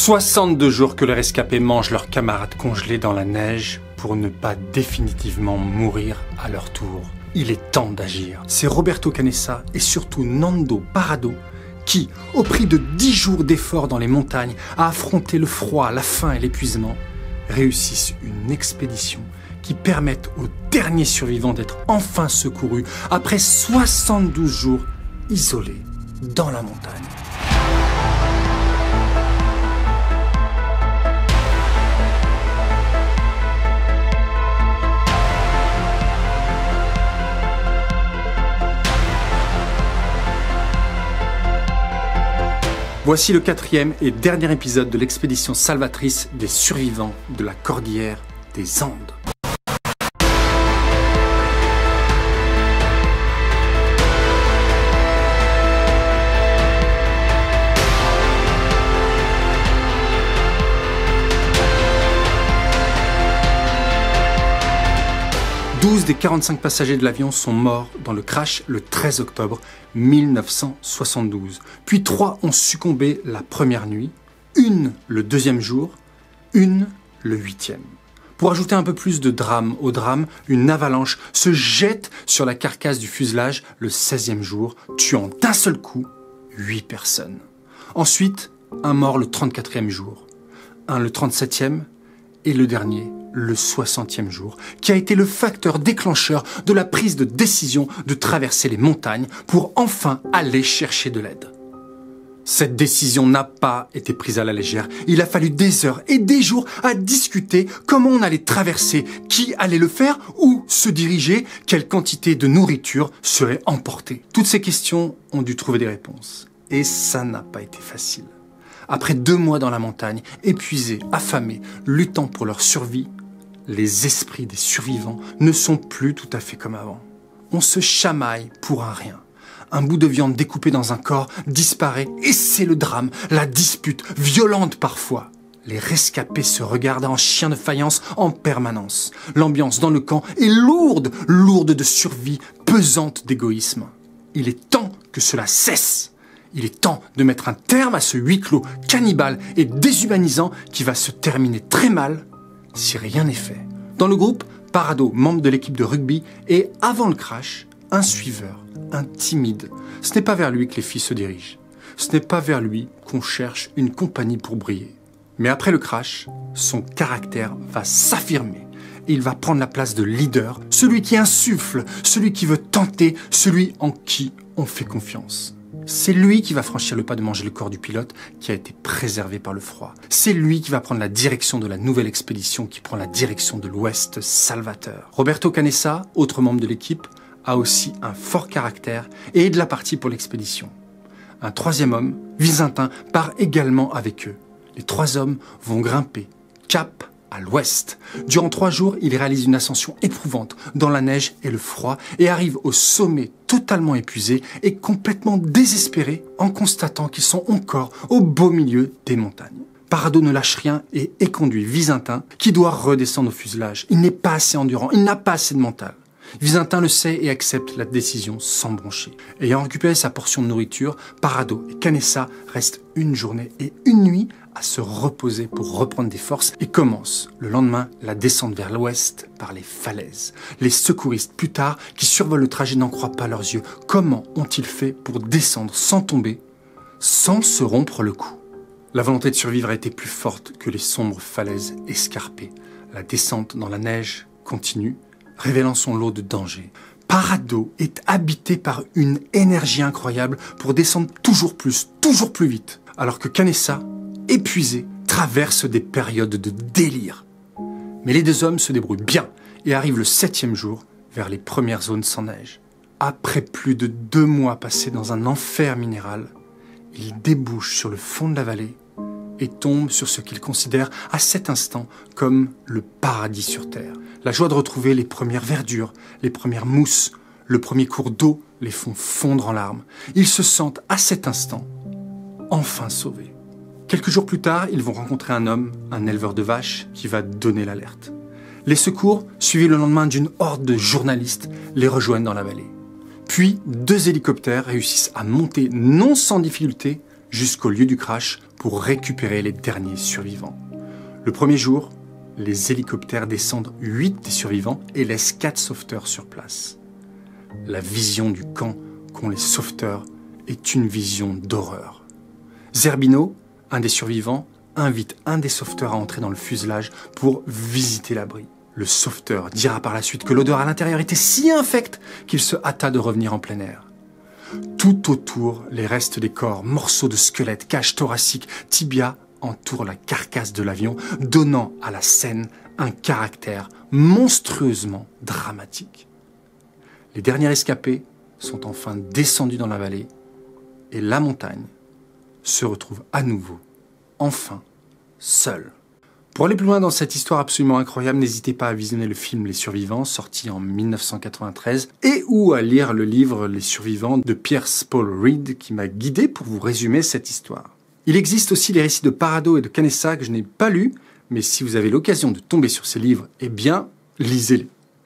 62 jours que les rescapés mangent leurs camarades congelés dans la neige pour ne pas définitivement mourir à leur tour. Il est temps d'agir. C'est Roberto Canessa et surtout Nando Parrado qui, au prix de 10 jours d'efforts dans les montagnes, à affronter le froid, la faim et l'épuisement, réussissent une expédition qui permette aux derniers survivants d'être enfin secourus après 72 jours isolés dans la montagne. Voici le 4e et dernier épisode de l'expédition salvatrice des survivants de la cordillère des Andes. « 12 des 45 passagers de l'avion sont morts dans le crash le 13 octobre 1972. Puis 3 ont succombé la première nuit, une le 2e jour, une le 8e. Pour ajouter un peu plus de drame au drame, une avalanche se jette sur la carcasse du fuselage le 16e jour, tuant d'un seul coup 8 personnes. Ensuite, un mort le 34e jour, un le 37e et le dernier le 60e jour, qui a été le facteur déclencheur de la prise de décision de traverser les montagnes pour enfin aller chercher de l'aide. Cette décision n'a pas été prise à la légère. Il a fallu des heures et des jours à discuter comment on allait traverser, qui allait le faire, où se diriger, quelle quantité de nourriture serait emportée. Toutes ces questions ont dû trouver des réponses. Et ça n'a pas été facile. Après 2 mois dans la montagne, épuisés, affamés, luttant pour leur survie, les esprits des survivants ne sont plus tout à fait comme avant. On se chamaille pour un rien. Un bout de viande découpé dans un corps disparaît et c'est le drame, la dispute, violente parfois. Les rescapés se regardent en chiens de faïence en permanence. L'ambiance dans le camp est lourde, lourde de survie, pesante d'égoïsme. Il est temps que cela cesse. Il est temps de mettre un terme à ce huis clos cannibale et déshumanisant qui va se terminer très mal si rien n'est fait. Dans le groupe, Parrado, membre de l'équipe de rugby, et avant le crash, un suiveur, un timide. Ce n'est pas vers lui que les filles se dirigent. Ce n'est pas vers lui qu'on cherche une compagnie pour briller. Mais après le crash, son caractère va s'affirmer. Et il va prendre la place de leader, celui qui insuffle, celui qui veut tenter, celui en qui on fait confiance. C'est lui qui va franchir le pas de manger le corps du pilote qui a été préservé par le froid. C'est lui qui va prendre la direction de la nouvelle expédition qui prend la direction de l'Ouest salvateur. Roberto Canessa, autre membre de l'équipe, a aussi un fort caractère et est de la partie pour l'expédition. Un 3e homme, Visintin, part également avec eux. Les 3 hommes vont grimper, cap à l'ouest. Durant 3 jours, ils réalisent une ascension éprouvante dans la neige et le froid et arrivent au sommet totalement épuisés et complètement désespérés en constatant qu'ils sont encore au beau milieu des montagnes. Parrado ne lâche rien et éconduit Visintin qui doit redescendre au fuselage. Il n'est pas assez endurant, il n'a pas assez de mental. Visintin le sait et accepte la décision sans broncher. Ayant récupéré sa portion de nourriture, Parrado et Canessa restent une journée et une nuit à se reposer pour reprendre des forces et commence le lendemain la descente vers l'ouest par les falaises. Les secouristes plus tard qui survolent le trajet n'en croient pas leurs yeux. Comment ont-ils fait pour descendre sans tomber, sans se rompre le cou? La volonté de survivre a été plus forte que les sombres falaises escarpées. La descente dans la neige continue, révélant son lot de dangers. Parrado est habité par une énergie incroyable pour descendre toujours plus vite, alors que Canessa, épuisé, traverse des périodes de délire. Mais les 2 hommes se débrouillent bien et arrivent le 7e jour vers les premières zones sans neige. Après plus de 2 mois passés dans un enfer minéral, ils débouchent sur le fond de la vallée et tombent sur ce qu'ils considèrent à cet instant comme le paradis sur terre. La joie de retrouver les premières verdures, les premières mousses, le premier cours d'eau les font fondre en larmes. Ils se sentent à cet instant enfin sauvés. Quelques jours plus tard, ils vont rencontrer un homme, un éleveur de vaches, qui va donner l'alerte. Les secours, suivis le lendemain d'une horde de journalistes, les rejoignent dans la vallée. Puis, 2 hélicoptères réussissent à monter, non sans difficulté, jusqu'au lieu du crash pour récupérer les derniers survivants. Le premier jour, les hélicoptères descendent 8 des survivants et laissent 4 sauveteurs sur place. La vision du camp qu'ont les sauveteurs est une vision d'horreur. Zerbino, un des survivants, invite un des sauveteurs à entrer dans le fuselage pour visiter l'abri. Le sauveteur dira par la suite que l'odeur à l'intérieur était si infecte qu'il se hâta de revenir en plein air. Tout autour, les restes des corps, morceaux de squelettes, cages thoraciques, tibias entourent la carcasse de l'avion, donnant à la scène un caractère monstrueusement dramatique. Les derniers rescapés sont enfin descendus dans la vallée et la montagne se retrouve à nouveau, enfin, seule. Pour aller plus loin dans cette histoire absolument incroyable, n'hésitez pas à visionner le film Les Survivants, sorti en 1993, et ou à lire le livre Les Survivants de Pierce Paul Reed, qui m'a guidé pour vous résumer cette histoire. Il existe aussi les récits de Parado et de Canessa que je n'ai pas lus, mais si vous avez l'occasion de tomber sur ces livres, eh bien, lisez-les.